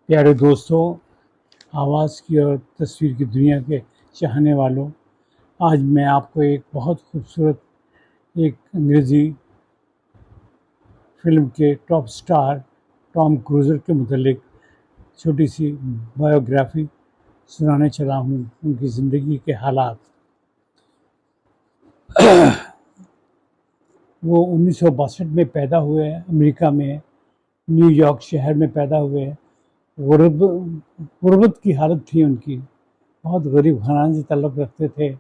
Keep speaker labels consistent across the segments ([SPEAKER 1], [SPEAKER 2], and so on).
[SPEAKER 1] प्यारे दोस्तों, आवाज़ की और तस्वीर की दुनिया के चाहने वालों, आज मैं आपको एक बहुत खूबसूरत एक अंग्रेज़ी फ़िल्म के टॉप स्टार टॉम क्रूज़र के मुतल्लिक छोटी सी बायोग्राफ़ी सुनाने चला हूँ। उनकी ज़िंदगी के हालात। वो 1962 में पैदा हुए, अमेरिका में न्यूयॉर्क शहर में पैदा हुए। गुरब गुर्बत की हालत थी उनकी। बहुत गरीब घराने से ताल्लुक़ रखते थे।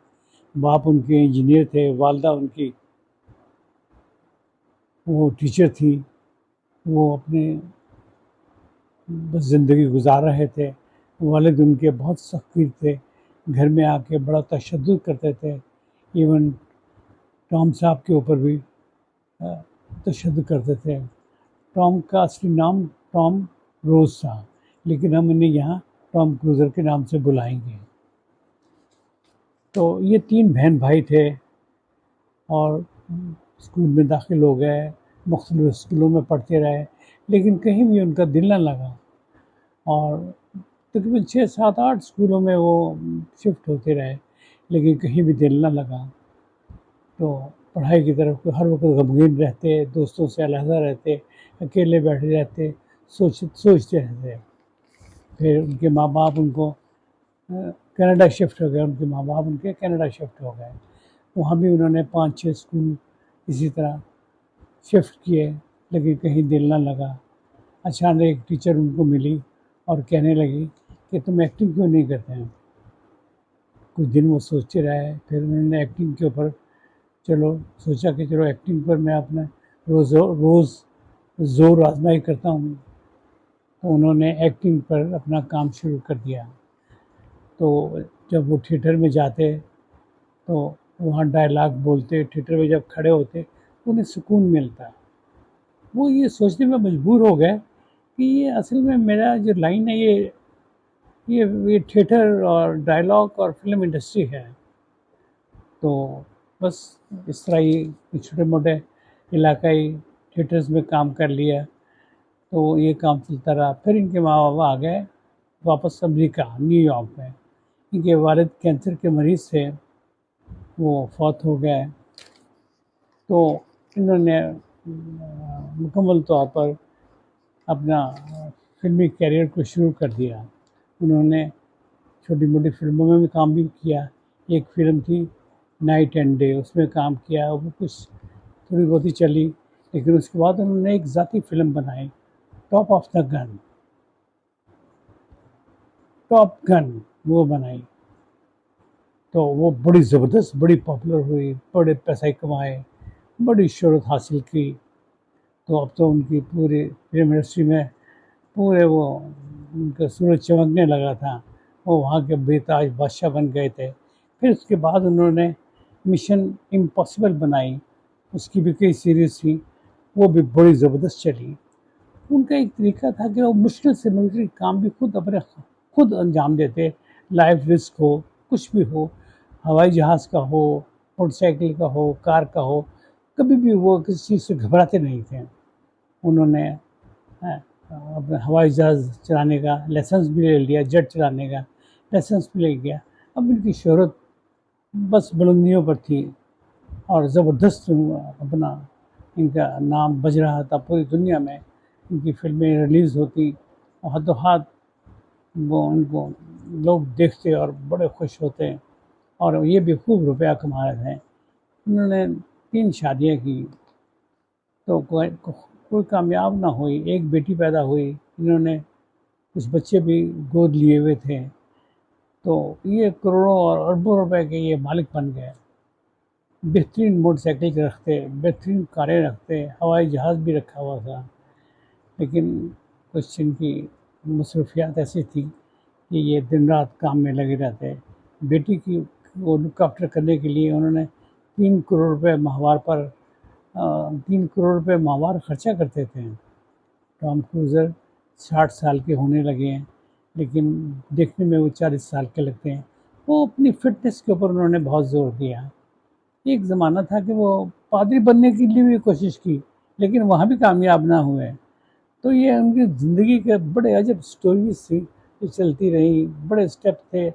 [SPEAKER 1] बाप उनके इंजीनियर थे, वालदा उनकी वो टीचर थी। वो अपने बस ज़िंदगी गुजार रहे थे। वालिद उनके बहुत सख़्त थे, घर में आके बड़ा तशद्दुद करते थे। इवन टॉम साहब के ऊपर भी तशद्दुद करते थे। टॉम का असली नाम टॉम रोज़ था, लेकिन हम इन्हें यहाँ टॉम क्रूज़र के नाम से बुलाएंगे। तो ये 3 बहन भाई थे और स्कूल में दाखिल हो गए, मुख्तलिफ़ स्कूलों में पढ़ते रहे, लेकिन कहीं भी उनका दिल न लगा। और तकरीबन 6, 7, 8 स्कूलों में वो शिफ्ट होते रहे, लेकिन कहीं भी दिल न लगा। तो पढ़ाई की तरफ हर वक्त गमगीन रहते, दोस्तों से अलहदा रहते, अकेले बैठे रहते, सोचते रहते। फिर उनके माँ बाप उनको कनाडा शिफ्ट हो गए। उनके माँ बाप उनके कनाडा शिफ्ट हो गए। वहाँ भी उन्होंने 5-6 स्कूल इसी तरह शिफ्ट किए, लेकिन कहीं दिल ना लगा। अचानक एक टीचर उनको मिली और कहने लगी कि तुम एक्टिंग क्यों नहीं करते हैं। कुछ दिन वो सोचते रहे, फिर उन्होंने एक्टिंग के ऊपर सोचा कि चलो एक्टिंग पर मैं अपना रोज़ ज़ोर आजमाई करता हूँ। तो उन्होंने एक्टिंग पर अपना काम शुरू कर दिया। तो जब वो थिएटर में जाते तो वहाँ डायलॉग बोलते, थिएटर में जब खड़े होते तो उन्हें सुकून मिलता। वो ये सोचने में मजबूर हो गए कि ये असल में मेरा जो लाइन है, ये थिएटर और डायलॉग और फिल्म इंडस्ट्री है। तो बस इस तरह ही छोटे मोटे इलाकाई थिएटर्स में काम कर लिया। तो ये काम चलता रहा। फिर इनके माँ बाप आ गए वापस अमेरिका, न्यूयॉर्क में। इनके वालिद कैंसर के मरीज़ थे, वो फौत हो गए। तो इन्होंने मुकम्मल तौर पर अपना फ़िल्मी करियर को शुरू कर दिया। उन्होंने छोटी मोटी फ़िल्मों में भी काम भी किया। एक फ़िल्म थी नाइट एंड डे, उसमें काम किया। वो कुछ थोड़ी बहुत ही चली, लेकिन उसके बाद उन्होंने एक ज़ाती फ़िल्म बनाई, top of the gun, top gun वो बनाई। तो वो बड़ी ज़बरदस्त, बड़ी पॉपुलर हुई, बड़े पैसे कमाए, बड़ी शोहरत हासिल की। तो अब तो उनकी पूरी फिल्म इंडस्ट्री में पूरे वो उनका सूरज चमकने लगा था। वो वहाँ के बेताज बादशाह बन गए थे। फिर उसके बाद उन्होंने मिशन इम्पॉसिबल बनाई, उसकी भी कई सीरीज़ थी, वो भी बड़ी ज़बरदस्त चली। उनका एक तरीका था कि वो मुश्किल से मुश्किल काम भी खुद अंजाम देते। लाइफ रिस्क हो, कुछ भी हो, हवाई जहाज़ का हो, मोटरसाइकिल का हो, कार का हो, कभी भी वो किसी चीज़ से घबराते नहीं थे। उन्होंने अपना हवाई जहाज़ चलाने का लाइसेंस भी ले लिया, जेट चलाने का लाइसेंस भी ले गया। अब इनकी शोहरत बस बुलंदियों पर थी और ज़बरदस्त अपना इनका नाम बज रहा था पूरी दुनिया में। इनकी फ़िल्में रिलीज़ होती और हाथों हाथ वो उनको लोग देखते और बड़े खुश होते, और ये भी खूब रुपया कमा रहे थे। इन्होंने 3 शादियाँ की, तो कोई कामयाब ना हुई। एक बेटी पैदा हुई, इन्होंने कुछ बच्चे भी गोद लिए हुए थे। तो ये करोड़ों और अरबों रुपए के ये मालिक बन गए। बेहतरीन मोटरसाइकिल रखते, बेहतरीन कारें रखते, हवाई जहाज़ भी रखा हुआ था। लेकिन कुछ इनकी मसरूफियात ऐसी थी कि ये दिन रात काम में लगे रहते। बेटी की को लुक आफ्टर करने के लिए उन्होंने 3 करोड़ रुपए माहवार पर 3 करोड़ रुपए माहवार खर्चा करते थे। टॉम क्रूज़र 60 साल के होने लगे हैं, लेकिन देखने में वो 40 साल के लगते हैं। वो अपनी फ़िटनेस के ऊपर उन्होंने बहुत ज़ोर दिया। एक ज़माना था कि वो पादरी बनने के लिए भी कोशिश की, लेकिन वहाँ भी कामयाब ना हुए। तो ये उनकी ज़िंदगी के बड़े अजब स्टोरीज थी जो चलती रही, बड़े स्टेप थे,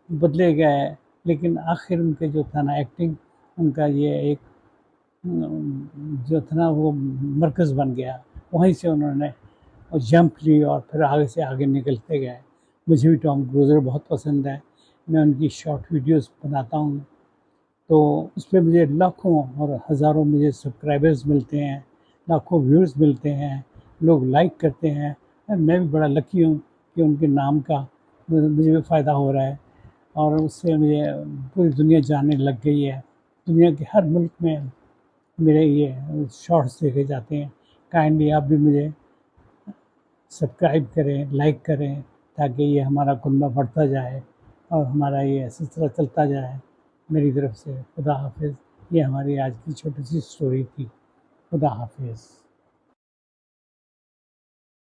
[SPEAKER 1] बदले गए, लेकिन आखिर उनके जो था ना एक्टिंग, उनका ये एक जो था ना वो मरकज़ बन गया। वहीं से उन्होंने जंप ली और फिर आगे से आगे निकलते गए। मुझे भी टॉम क्रूज़र बहुत पसंद है। मैं उनकी शॉर्ट वीडियोस बनाता हूँ, तो उसपे मुझे लाखों और हज़ारों मुझे सब्सक्राइबर्स मिलते हैं, लाखों व्यूज़ मिलते हैं, लोग लाइक करते हैं। मैं भी बड़ा लकी हूँ कि उनके नाम का मुझे भी फ़ायदा हो रहा है, और उससे मुझे पूरी दुनिया जानने लग गई है। दुनिया के हर मुल्क में मेरे ये शॉर्ट्स देखे जाते हैं। काइंडली आप भी मुझे सब्सक्राइब करें, लाइक करें, ताकि ये हमारा कुनबा बढ़ता जाए और हमारा ये सिलसिला चलता जाए। मेरी तरफ से खुदा हाफिज़। ये हमारी आज की छोटी सी स्टोरी थी। खुदा हाफिज़।